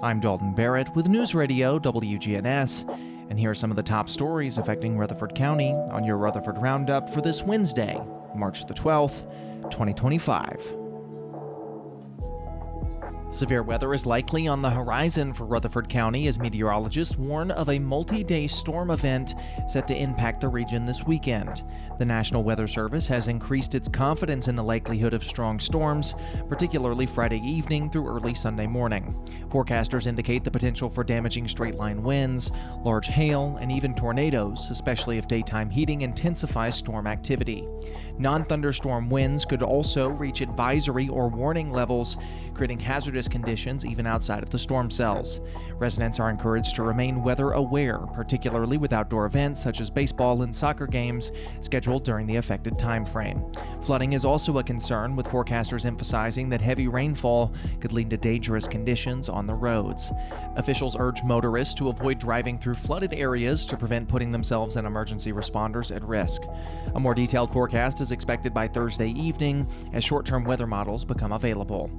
I'm Dalton Barrett with News Radio WGNS, and here are some of the top stories affecting Rutherford County on your Rutherford Roundup for this Wednesday, March the 12th, 2025. Severe weather is likely on the horizon for Rutherford County as meteorologists warn of a multi-day storm event set to impact the region this weekend. The National Weather Service has increased its confidence in the likelihood of strong storms, particularly Friday evening through early Sunday morning. Forecasters indicate the potential for damaging straight-line winds, large hail, and even tornadoes, especially if daytime heating intensifies storm activity. Non-thunderstorm winds could also reach advisory or warning levels, creating hazardous conditions even outside of the storm cells. Residents are encouraged to remain weather aware, particularly with outdoor events such as baseball and soccer games scheduled during the affected time frame. Flooding is also a concern, with forecasters emphasizing that heavy rainfall could lead to dangerous conditions on the roads. Officials urge motorists to avoid driving through flooded areas to prevent putting themselves and emergency responders at risk. A more detailed forecast is expected by Thursday evening as short-term weather models become available.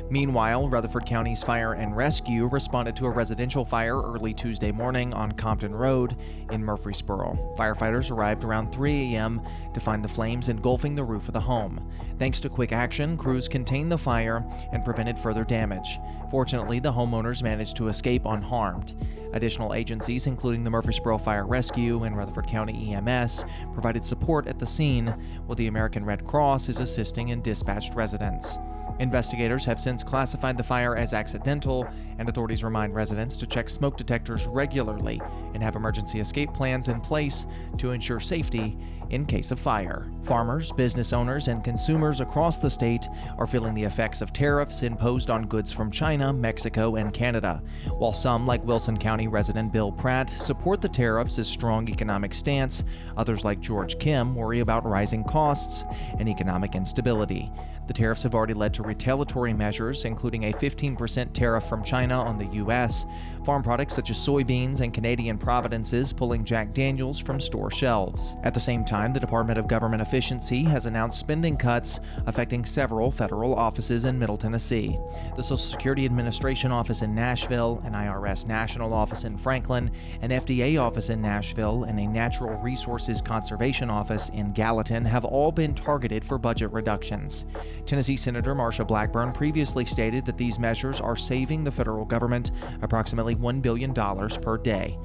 Meanwhile, Rutherford County's Fire and Rescue responded to a residential fire early Tuesday morning on Compton Road in Murfreesboro. Firefighters arrived around 3 a.m. to find the flames engulfing the roof of the home. Thanks to quick action, crews contained the fire and prevented further damage. Fortunately, the homeowners managed to escape unharmed. Additional agencies, including the Murfreesboro Fire Rescue and Rutherford County EMS, provided support at the scene, while the American Red Cross is assisting in dispatched residents. Investigators have since classified the fire as accidental, and authorities remind residents to check smoke detectors regularly and have emergency escape plans in place to ensure safety in case of fire. Farmers, business owners, and consumers across the state are feeling the effects of tariffs imposed on goods from China, Mexico, and Canada. While some, like Wilson County resident Bill Pratt, support the tariffs as strong economic stance, others like George Kim worry about rising costs and economic instability. The tariffs have already led to retaliatory measures, including a 15% tariff from China on the U.S., farm products such as soybeans and Canadian providences pulling Jack Daniels from store shelves. At the same time, the Department of Government Efficiency has announced spending cuts affecting several federal offices in Middle Tennessee. The Social Security Administration office in Nashville, an IRS national office in Franklin, an FDA office in Nashville, and a Natural Resources Conservation office in Gallatin have all been targeted for budget reductions. Tennessee Senator Marsha Blackburn previously stated that these measures are saving the federal government approximately $1 billion per day.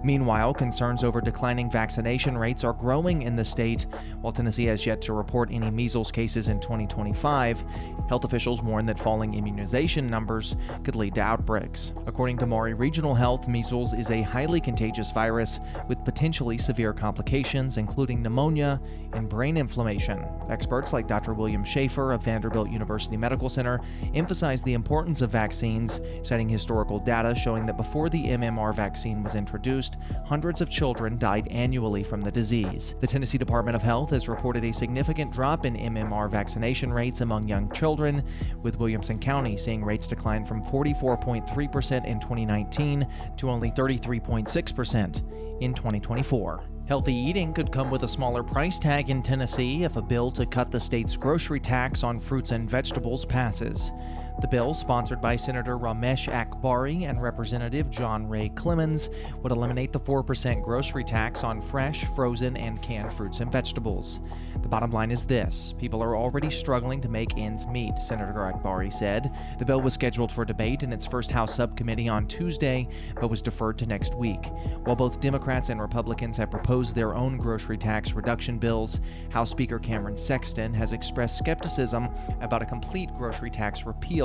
Meanwhile, concerns over declining vaccination rates are growing in the state. While Tennessee has yet to report any measles cases in 2025, health officials warn that falling immunization numbers could lead to outbreaks. According to Maury Regional Health, measles is a highly contagious virus with potentially severe complications, including pneumonia and brain inflammation. Experts like Dr. William Schaefer of Vanderbilt University Medical Center emphasize the importance of vaccines, citing historical data showing that before the MMR vaccine was introduced, hundreds of children died annually from the disease. The Tennessee Department of Health has reported a significant drop in MMR vaccination rates among young children, with Williamson County seeing rates decline from 44.3% in 2019 to only 33.6% in 2024. Healthy eating could come with a smaller price tag in Tennessee if a bill to cut the state's grocery tax on fruits and vegetables passes. The bill, sponsored by Senator Ramesh Akbari and Representative John Ray Clemens, would eliminate the 4% grocery tax on fresh, frozen, and canned fruits and vegetables. The bottom line is this: people are already struggling to make ends meet, Senator Akbari said. The bill was scheduled for debate in its first House subcommittee on Tuesday, but was deferred to next week. While both Democrats and Republicans have proposed their own grocery tax reduction bills, House Speaker Cameron Sexton has expressed skepticism about a complete grocery tax repeal.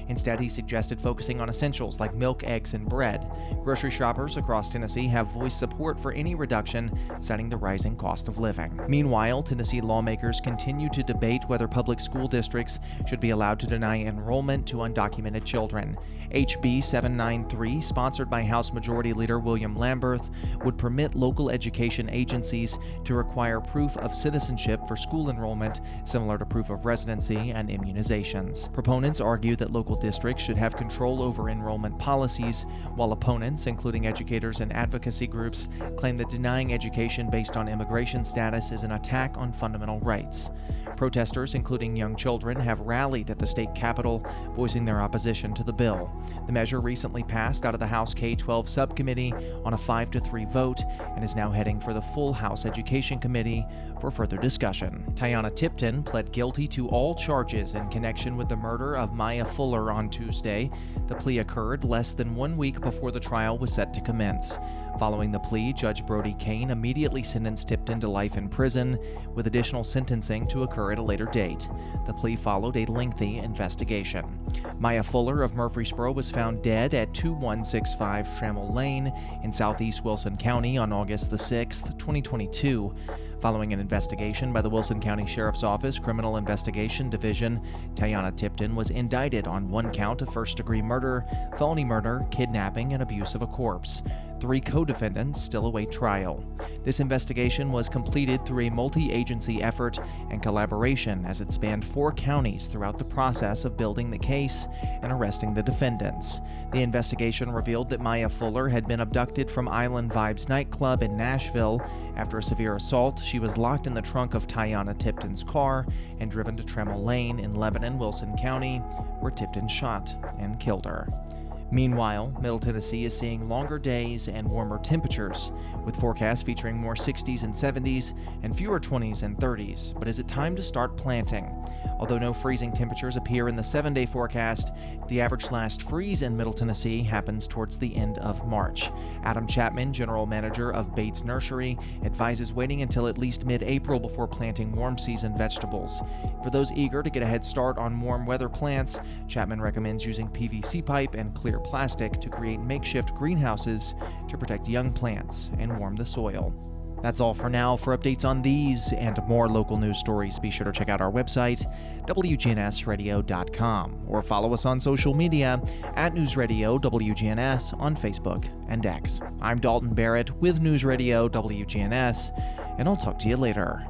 Instead, he suggested focusing on essentials like milk, eggs, and bread. Grocery shoppers across Tennessee have voiced support for any reduction, citing the rising cost of living. Meanwhile, Tennessee lawmakers continue to debate whether public school districts should be allowed to deny enrollment to undocumented children. HB 793, sponsored by House Majority Leader William Lamberth, would permit local education agencies to require proof of citizenship for school enrollment, similar to proof of residency and immunizations. Proponents argue argue that local districts should have control over enrollment policies, while opponents, including educators and advocacy groups, claim that denying education based on immigration status is an attack on fundamental rights. Protesters, including young children, have rallied at the state capitol, voicing their opposition to the bill. The measure recently passed out of the House K-12 subcommittee on a 5-3 vote and is now heading for the full House Education Committee for further discussion. Tiana Tipton pled guilty to all charges in connection with the murder of Maya Fuller on Tuesday. The plea occurred less than 1 week before the trial was set to commence. Following the plea, Judge Brody Kane immediately sentenced Tipton to life in prison, with additional sentencing to occur at a later date. The plea followed a lengthy investigation. Maya Fuller of Murfreesboro was found dead at 2165 Trammell Lane in southeast Wilson County on August the 6th, 2022. Following an investigation by the Wilson County Sheriff's Office Criminal Investigation Division, Tiana Tipton was indicted on 1 count of first-degree murder, felony murder, kidnapping, and abuse of a corpse. 3 co-defendants still await trial. This investigation was completed through a multi-agency effort and collaboration as it spanned 4 counties throughout the process of building the case and arresting the defendants. The investigation revealed that Maya Fuller had been abducted from Island Vibes nightclub in Nashville. After a severe assault, she was locked in the trunk of Tiana Tipton's car and driven to Trammell Lane in Lebanon, Wilson County, where Tipton shot and killed her. Meanwhile, Middle Tennessee is seeing longer days and warmer temperatures, with forecasts featuring more 60s and 70s and fewer 20s and 30s. But is it time to start planting? Although no freezing temperatures appear in the 7-day forecast, the average last freeze in Middle Tennessee happens towards the end of March. Adam Chapman, general manager of Bates Nursery, advises waiting until at least mid-April before planting warm season vegetables. For those eager to get a head start on warm weather plants, Chapman recommends using PVC pipe and clear plastic to create makeshift greenhouses to protect young plants and warm the soil. That's all for now. For updates on these and more local news stories, be sure to check out our website, WGNSradio.com, or follow us on social media at News Radio WGNS on Facebook and X. I'm Dalton Barrett with News Radio WGNS, and I'll talk to you later.